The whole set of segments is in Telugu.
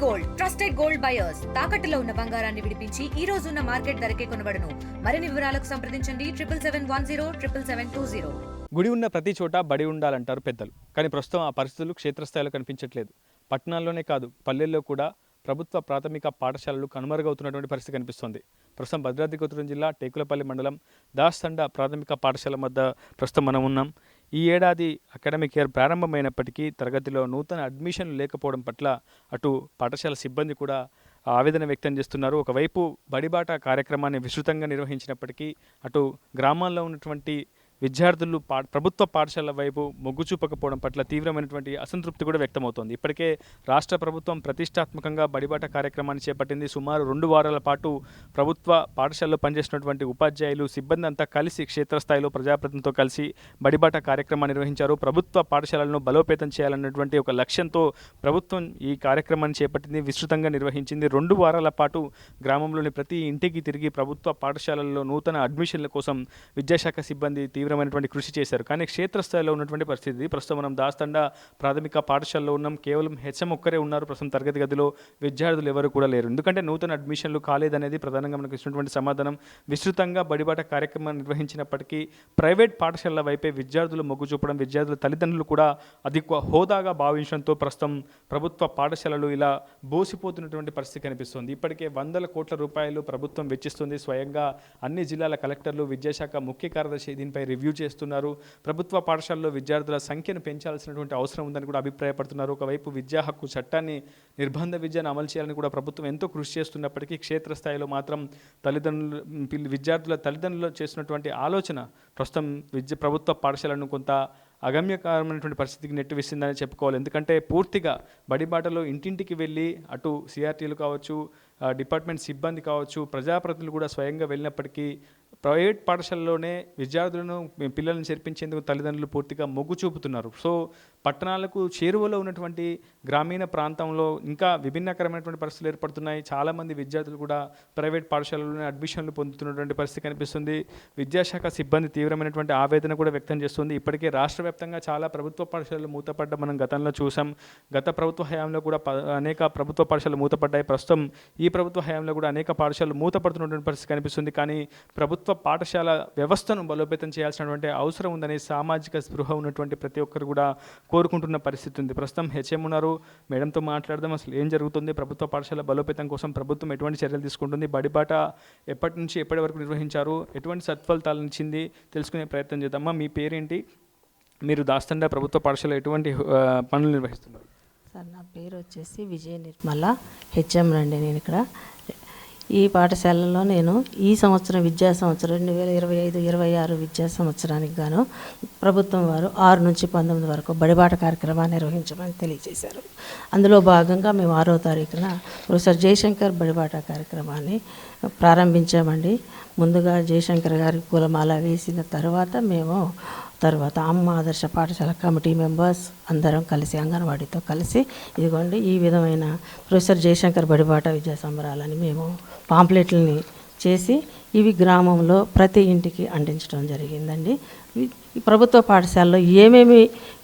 గోల్డ్ ట్రస్టెడ్ గోల్డ్ బయర్స్ తాకట్టులో ఉన్న బంగారాన్ని విడిపించి ఈ రోజు ఉన్న మార్కెట్ ధరకే కొనబడును. మరిన్ని వివరాలకు సంప్రదించండి 7771077720. గుడి ఉన్న ప్రతి చోట బడి ఉండాలంటారు పెద్దలు. కానీ ప్రస్తుతం ఆ పరిస్థితులు క్షేత్రస్థాయిలో కనిపించట్లేదు. పట్టణాల్లోనే కాదు, పల్లెల్లో కూడా ప్రభుత్వ ప్రాథమిక పాఠశాలలు కనుమరుగవుతున్నటువంటి పరిస్థితి కనిపిస్తోంది. ప్రస్తుతం భద్రాద్రి కొత్తగూడెం జిల్లా టేకులపల్లి మండలం దాస్తండ ప్రాథమిక పాఠశాల వద్ద ప్రస్తుతం మనం ఉన్నాం. ఈ ఏడాది అకాడమిక్ ఇయర్ ప్రారంభమైనప్పటికీ తరగతిలో నూతన అడ్మిషన్లు లేకపోవడం పట్ల అటు పాఠశాల సిబ్బంది కూడా ఆవేదన వ్యక్తం చేస్తున్నారు. ఒకవైపు బడిబాట కార్యక్రమాన్ని విస్తృతంగా నిర్వహించినప్పటికీ అటు గ్రామాల్లో ఉన్నటువంటి విద్యార్థులు ప్రభుత్వ పాఠశాలల వైపు మొగ్గు చూపకపోవడం పట్ల తీవ్రమైనటువంటి అసంతృప్తి కూడా వ్యక్తమవుతోంది. ఇప్పటికే రాష్ట్ర ప్రభుత్వం ప్రతిష్టాత్మకంగా బడిబాట కార్యక్రమాన్ని చేపట్టింది. సుమారు 2 వారాల పాటు ప్రభుత్వ పాఠశాలలో పనిచేసినటువంటి ఉపాధ్యాయులు సిబ్బంది అంతా కలిసి క్షేత్రస్థాయిలో ప్రజాప్రతినిధులతో కలిసి బడిబాట కార్యక్రమాన్ని నిర్వహించారు. ప్రభుత్వ పాఠశాలలను బలోపేతం చేయాలన్నటువంటి ఒక లక్ష్యంతో ప్రభుత్వం ఈ కార్యక్రమాన్ని చేపట్టింది, విస్తృతంగా నిర్వహించింది. 2 వారాల పాటు గ్రామంలోని ప్రతి ఇంటికి తిరిగి ప్రభుత్వ పాఠశాలల్లో నూతన అడ్మిషన్ల కోసం విద్యాశాఖ సిబ్బంది తీవ్రమైనటువంటి కృషి చేశారు. కానీ క్షేత్రస్థాయిలో ఉన్నటువంటి పరిస్థితి ప్రస్తుతం మనం దాస్తండ ప్రాథమిక పాఠశాలలో ఉన్నాం. కేవలం హెచ్ఎం ఒక్కరే ఉన్నారు. ప్రస్తుతం తరగతి గదిలో విద్యార్థులు ఎవరు కూడా లేరు. ఎందుకంటే నూతన అడ్మిషన్లు కాలేదనేది ప్రధానంగా మనకు ఇచ్చినటువంటి సమాధానం. విస్తృతంగా బడిబాట కార్యక్రమాన్ని నిర్వహించినప్పటికీ ప్రైవేట్ పాఠశాలల వైపే విద్యార్థులు మొగ్గు చూపడం, విద్యార్థుల తల్లిదండ్రులు కూడా అధిక హోదాగా భావించడంతో ప్రస్తుతం ప్రభుత్వ పాఠశాలలు ఇలా బోసిపోతున్నటువంటి పరిస్థితి కనిపిస్తుంది. ఇప్పటికే 100 కోట్ల రూపాయలు ప్రభుత్వం వెచ్చిస్తుంది. స్వయంగా అన్ని జిల్లాల కలెక్టర్లు, విద్యాశాఖ ముఖ్య కార్యదర్శి దీనిపై రివ్యూ చేస్తున్నారు. ప్రభుత్వ పాఠశాలలో విద్యార్థుల సంఖ్యను పెంచాల్సినటువంటి అవసరం ఉందని కూడా అభిప్రాయపడుతున్నారు. ఒకవైపు విద్యా హక్కు చట్టాన్ని, నిర్బంధ విద్యను అమలు చేయాలని కూడా ప్రభుత్వం ఎంతో కృషి చేస్తున్నప్పటికీ క్షేత్రస్థాయిలో మాత్రం విద్యార్థుల తల్లిదండ్రులు చేస్తున్నటువంటి ఆలోచన ప్రస్తుతం ప్రభుత్వ పాఠశాలను కొంత అగమ్యకరమైనటువంటి పరిస్థితికి నెట్టివేసిందని చెప్పుకోవాలి. ఎందుకంటే పూర్తిగా బడిబాటలో ఇంటింటికి వెళ్ళి అటు సిఆర్టీలు కావచ్చు, డిపార్ట్మెంట్ సిబ్బంది కావచ్చు, ప్రజాప్రతినిధులు కూడా స్వయంగా వెళ్ళినప్పటికీ ప్రైవేట్ పాఠశాలలోనే విద్యార్థులను, పిల్లలను చేర్పించేందుకు తల్లిదండ్రులు పూర్తిగా మొగ్గు చూపుతున్నారు. సో పట్టణాలకు చేరువలో ఉన్నటువంటి గ్రామీణ ప్రాంతంలో ఇంకా విభిన్నకరమైనటువంటి పరిస్థితులు ఏర్పడుతున్నాయి. చాలామంది విద్యార్థులు కూడా ప్రైవేట్ పాఠశాలలోనే అడ్మిషన్లు పొందుతున్నటువంటి పరిస్థితి కనిపిస్తుంది. విద్యాశాఖ సిబ్బంది తీవ్రమైనటువంటి ఆవేదన కూడా వ్యక్తం చేస్తుంది. ఇప్పటికే రాష్ట్ర వ్యాప్తంగా చాలా ప్రభుత్వ పాఠశాలలు మూతపడ్డ మనం గతంలో చూసాం. గత ప్రభుత్వ హయాంలో కూడా అనేక ప్రభుత్వ పాఠశాలలు మూతపడ్డాయి. ప్రస్తుతం ఈ ప్రభుత్వ హయాంలో కూడా అనేక పాఠశాలలు మూతపడుతున్నటువంటి పరిస్థితి కనిపిస్తుంది. కానీ ప్రభుత్వ పాఠశాల వ్యవస్థను బలోపేతం చేయాల్సినటువంటి అవసరం ఉందని సామాజిక స్పృహ ఉన్నటువంటి ప్రతి ఒక్కరు కూడా కోరుకుంటున్న పరిస్థితి ఉంది. ప్రస్తుతం హెచ్ఎం ఉన్నారు, మేడంతో మాట్లాడదాం. అసలు ఏం జరుగుతుంది, ప్రభుత్వ పాఠశాల బలోపేతం కోసం ప్రభుత్వం ఎటువంటి చర్యలు తీసుకుంటుంది, బడిబాట ఎప్పటి నుంచి ఎప్పటి వరకు నిర్వహించారు, ఎటువంటి సత్ఫలితాలు ఇచ్చింది తెలుసుకునే ప్రయత్నం చేద్దామా. మీ పేరేంటి, మీరు దాస్తండ ప్రభుత్వ పాఠశాల ఎటువంటి పనులు నిర్వహిస్తున్నారు? సార్ నా పేరు వచ్చేసి విజయ నిర్మల, హెచ్ఎం రండి. నేను ఇక్కడ ఈ పాఠశాలలో నేను ఈ సంవత్సరం విద్యా సంవత్సరం 2025-26 విద్యా సంవత్సరానికి గాను ప్రభుత్వం వారు 6 నుంచి 19 వరకు బడిబాట కార్యక్రమాన్ని నిర్వహించమని తెలియజేశారు. అందులో భాగంగా మేము 6వ తారీఖున ప్రొఫెసర్ జయశంకర్ బడిబాట కార్యక్రమాన్ని ప్రారంభించామండి. ముందుగా జయశంకర్ గారి పూలమాల వేసిన తర్వాత అమ్మ ఆదర్శ పాఠశాల కమిటీ మెంబర్స్ అందరం కలిసి అంగన్వాడీతో కలిసి ఇదిగోండి ఈ విధమైన ప్రొఫెసర్ జయశంకర్ బడిబాట విద్యా సంబరాలని మేము పాంప్లెట్లని చేసి ఇవి గ్రామంలో ప్రతి ఇంటికి అందించడం జరిగిందండి. ఈ ప్రభుత్వ పాఠశాలలో ఏమేమి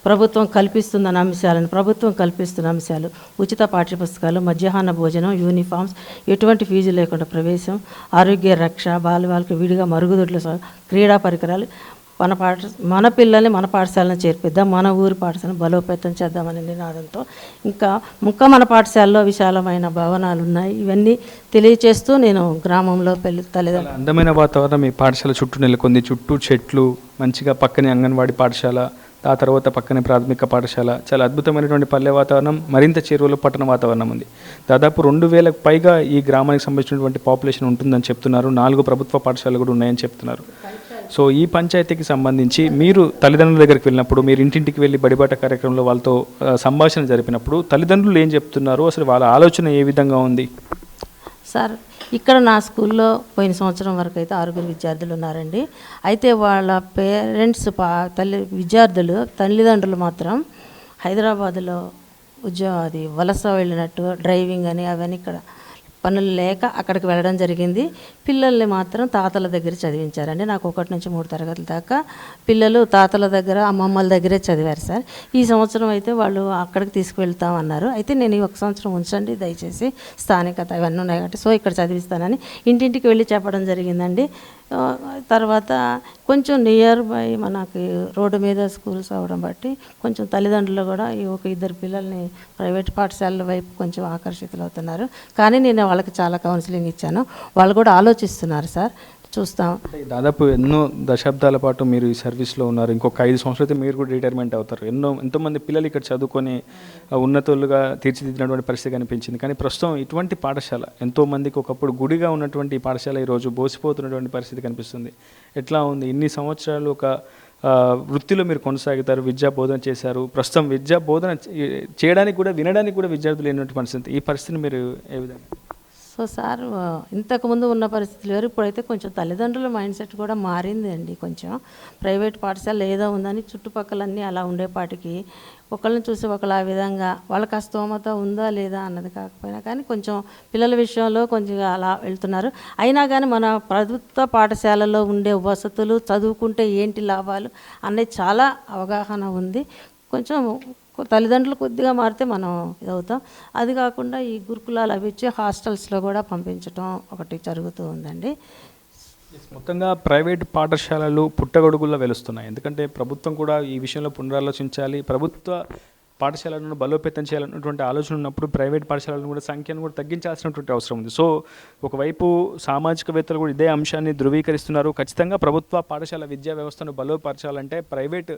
ప్రభుత్వం కల్పిస్తున్న అంశాలు ఉచిత పాఠ్యపుస్తకాలు, మధ్యాహ్న భోజనం, యూనిఫామ్స్, ఎటువంటి ఫీజు లేకుండా ప్రవేశం, ఆరోగ్య రక్ష, బాలబాలికలకు విడిగా మరుగుదొడ్ల, క్రీడా పరికరాలు, మన పిల్లల్ని మన పాఠశాలను చేర్పిద్దాం, మన ఊరి పాఠశాలను బలోపేతం చేద్దామనే నినాదంతో ఇంకా మన పాఠశాలలో విశాలమైన భవనాలు ఉన్నాయి. ఇవన్నీ తెలియచేస్తూ నేను గ్రామంలో తల్లిదండ్రులు అందమైన వాతావరణం ఈ పాఠశాల చుట్టూ నెలకొంది. చుట్టూ చెట్లు, మంచిగా పక్కనే అంగన్వాడీ పాఠశాల, ఆ తర్వాత పక్కనే ప్రాథమిక పాఠశాల, చాలా అద్భుతమైనటువంటి పల్లె వాతావరణం, మరింత చేరువలో పట్టణ వాతావరణం ఉంది. దాదాపు 2000కు పైగా ఈ గ్రామానికి సంబంధించినటువంటి పాపులేషన్ ఉంటుందని చెప్తున్నారు. 4 ప్రభుత్వ పాఠశాలలు కూడా ఉన్నాయని చెప్తున్నారు. సో ఈ పంచాయతీకి సంబంధించి మీరు తల్లిదండ్రుల దగ్గరికి వెళ్ళినప్పుడు, మీరు ఇంటింటికి వెళ్ళి బడిబాట కార్యక్రమంలో వాళ్ళతో సంభాషణ జరిపినప్పుడు తల్లిదండ్రులు ఏం చెప్తున్నారు, అసలు వాళ్ళ ఆలోచన ఏ విధంగా ఉంది? సార్ ఇక్కడ నా స్కూల్లో పోయిన సంవత్సరం వరకు అయితే 6 విద్యార్థులు ఉన్నారండి. అయితే వాళ్ళ పేరెంట్స్ తల్లిదండ్రులు మాత్రం హైదరాబాద్లో వలస వెళ్ళినట్టు డ్రైవింగ్ అని అవన్నీ ఇక్కడ పనులు లేక అక్కడికి వెళ్ళడం జరిగింది. పిల్లల్ని మాత్రం తాతల దగ్గర చదివించారండి. నాకు 1 నుంచి 3 తరగతుల దాకా పిల్లలు తాతల దగ్గర అమ్మమ్మల దగ్గరే చదివారు సార్. ఈ సంవత్సరం అయితే వాళ్ళు అక్కడికి తీసుకువెళ్తామన్నారు. అయితే నేను ఈ 1 సంవత్సరం ఉంచండి దయచేసి, స్థానికత ఇవన్నీ ఉన్నాయి కాబట్టి సో ఇక్కడ చదివిస్తానని ఇంటింటికి వెళ్ళి చెప్పడం జరిగిందండి. తర్వాత కొంచెం నియర్ బై మనకి రోడ్డు మీద స్కూల్స్ అవ్వడం బట్టి కొంచెం తల్లిదండ్రులు కూడా ఈ 1-2 పిల్లల్ని ప్రైవేట్ పాఠశాలల వైపు కొంచెం ఆకర్షితులు అవుతున్నారు. కానీ నేను వాళ్ళకి చాలా కౌన్సిలింగ్ ఇచ్చాను. వాళ్ళు కూడా ఆలోచిస్తున్నారు సార్, చూస్తాం. దాదాపు ఎన్నో దశాబ్దాల పాటు మీరు ఈ సర్వీస్లో ఉన్నారు. ఇంకొక 5 సంవత్సరాలైతే మీరు కూడా రిటైర్మెంట్ అవుతారు. ఎంతోమంది పిల్లలు ఇక్కడ చదువుకొని ఉన్నతులుగా తీర్చిదిద్దినటువంటి పరిస్థితి కనిపించింది. కానీ ప్రస్తుతం ఇటువంటి పాఠశాల ఎంతోమందికి ఒకప్పుడు గుడిగా ఉన్నటువంటి ఈ పాఠశాల ఈరోజు బోసిపోతున్నటువంటి పరిస్థితి కనిపిస్తుంది. ఎట్లా ఉంది? ఇన్ని సంవత్సరాలు ఒక వృత్తిలో మీరు కొనసాగుతారు, విద్యా బోధన చేశారు. ప్రస్తుతం విద్యా బోధన చేయడానికి కూడా వినడానికి కూడా విద్యార్థులు లేనటువంటి పరిస్థితి. ఈ పరిస్థితిని మీరు ఏ విధంగా? సో సార్, ఇంతకుముందు ఉన్న పరిస్థితులు వేరు, ఇప్పుడైతే కొంచెం తల్లిదండ్రుల మైండ్ సెట్ కూడా మారింది అండి. కొంచెం ప్రైవేట్ పాఠశాల ఏదో ఉందని చుట్టుపక్కలన్నీ అలా ఉండేపాటికి ఒకళ్ళని చూసి ఒకళ్ళు ఆ విధంగా వాళ్ళకి ఆ స్తోమత ఉందా లేదా అన్నది కాకపోయినా కానీ కొంచెం పిల్లల విషయంలో కొంచెం అలా వెళ్తున్నారు. అయినా కానీ మన ప్రభుత్వ పాఠశాలలో ఉండే వసతులు, చదువుకుంటే ఏంటి లాభాలు అనేది చాలా అవగాహన ఉంది. కొంచెం తల్లిదండ్రులు కొద్దిగా మారితే మనం ఇదవుతాం. అది కాకుండా ఈ గురుకులాలు అవి ఇచ్చి హాస్టల్స్లో కూడా పంపించడం ఒకటి జరుగుతూ ఉందండి. మొత్తంగా ప్రైవేట్ పాఠశాలలు పుట్టగొడుగుల్లో వెలుస్తున్నాయి. ఎందుకంటే ప్రభుత్వం కూడా ఈ విషయంలో పునరాలోచించాలి. ప్రభుత్వ పాఠశాలను బలోపేతం చేయాలన్నటువంటి ఆలోచన ఉన్నప్పుడు ప్రైవేట్ పాఠశాలను కూడా సంఖ్యను కూడా తగ్గించాల్సినటువంటి అవసరం ఉంది. సో ఒకవైపు సామాజికవేత్తలు కూడా ఇదే అంశాన్ని ధృవీకరిస్తున్నారు. ఖచ్చితంగా ప్రభుత్వ పాఠశాల విద్యా వ్యవస్థను బలోపరచాలంటే ప్రైవేట్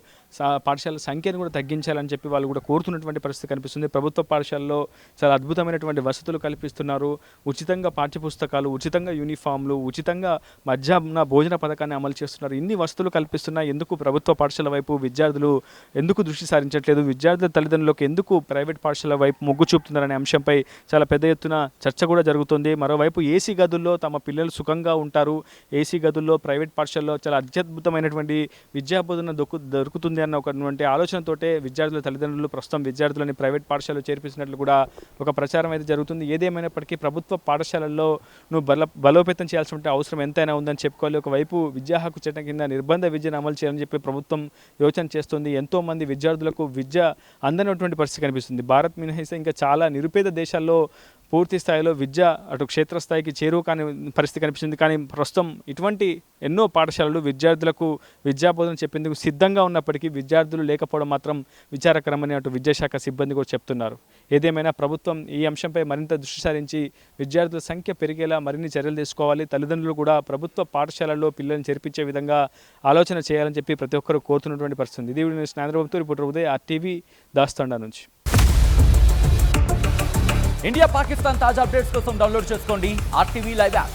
పాఠశాల సంఖ్యను కూడా తగ్గించాలని చెప్పి వాళ్ళు కూడా కోరుతున్నటువంటి పరిస్థితి కనిపిస్తుంది. ప్రభుత్వ పాఠశాలలో చాలా అద్భుతమైనటువంటి వసతులు కల్పిస్తున్నారు. ఉచితంగా పాఠ్యపుస్తకాలు, ఉచితంగా యూనిఫామ్లు, ఉచితంగా మధ్యాహ్న భోజన పథకాన్ని అమలు చేస్తున్నారు. ఇన్ని వసతులు కల్పిస్తున్నా ఎందుకు ప్రభుత్వ పాఠశాల వైపు విద్యార్థులు ఎందుకు దృష్టి సారించట్లేదు? విద్యార్థుల తల్లిదండ్రులకు ఎందుకు ప్రైవేట్ పాఠశాల వైపు మొగ్గు చూపుతున్నారనే అంశంపై చాలా పెద్ద ఎత్తున చర్చ కూడా జరుగుతుంది. మరోవైపు ఏసీ గదుల్లో తమ పిల్లలు సుఖంగా ఉంటారు, ఏసీ గదుల్లో ప్రైవేట్ పాఠశాలలో చాలా అత్యద్భుతమైనటువంటి విద్యాబోధన దొరుకుతుంది అన్నటువంటి ఆలోచనతోటే విద్యార్థుల తల్లిదండ్రులు ప్రస్తుతం విద్యార్థులని ప్రైవేట్ పాఠశాలలో చేర్పిస్తున్నట్లు కూడా ఒక ప్రచారం అయితే జరుగుతుంది. ఏదేమైనప్పటికీ ప్రభుత్వ పాఠశాలల్లో బలోపేతం చేయాల్సిన అవసరం ఎంతైనా ఉందని చెప్పుకోవాలి. ఒకవైపు విద్యా హక్కు చట్టం కింద నిర్బంధ విద్యను అమలు చేయాలని చెప్పి ప్రభుత్వం యోచన చేస్తుంది. ఎంతోమంది విద్యార్థులకు విద్య అందనటువంటి పరిస్థితి కనిపిస్తుంది. భారత్ మినహాయిస్తే ఇంకా చాలా నిరుపేద దేశాల్లో పూర్తి స్థాయిలో విద్య అటు క్షేత్రస్థాయికి చేరువ కాని పరిస్థితి కనిపిస్తుంది. కానీ ప్రస్తుతం ఇటువంటి ఎన్నో పాఠశాలలు విద్యార్థులకు విద్యాబోధన చెప్పేందుకు సిద్ధంగా ఉన్నప్పటికీ విద్యార్థులు లేకపోవడం మాత్రం విచారకరమని అటు విద్యాశాఖ సిబ్బంది కూడా చెప్తున్నారు. ఏదేమైనా ప్రభుత్వం ఈ అంశంపై మరింత దృష్టి సారించి విద్యార్థుల సంఖ్య పెరిగేలా మరిన్ని చర్యలు తీసుకోవాలి. తల్లిదండ్రులు కూడా ప్రభుత్వ పాఠశాలల్లో పిల్లల్ని చేర్పించే విధంగా ఆలోచన చేయాలని చెప్పి ప్రతి ఒక్కరు కోరుతున్నటువంటి పరిస్థితి. ఇది స్నాంద్రబాబుతో రిపోర్టర్ ఉదయ్, RTV దాస్తాండా నుంచి. ఇండియా పాకిస్తాన్ తాజా అప్డేట్స్ కోసం డౌన్లోడ్ చేసుకోండి RTV లైవ్ యాప్.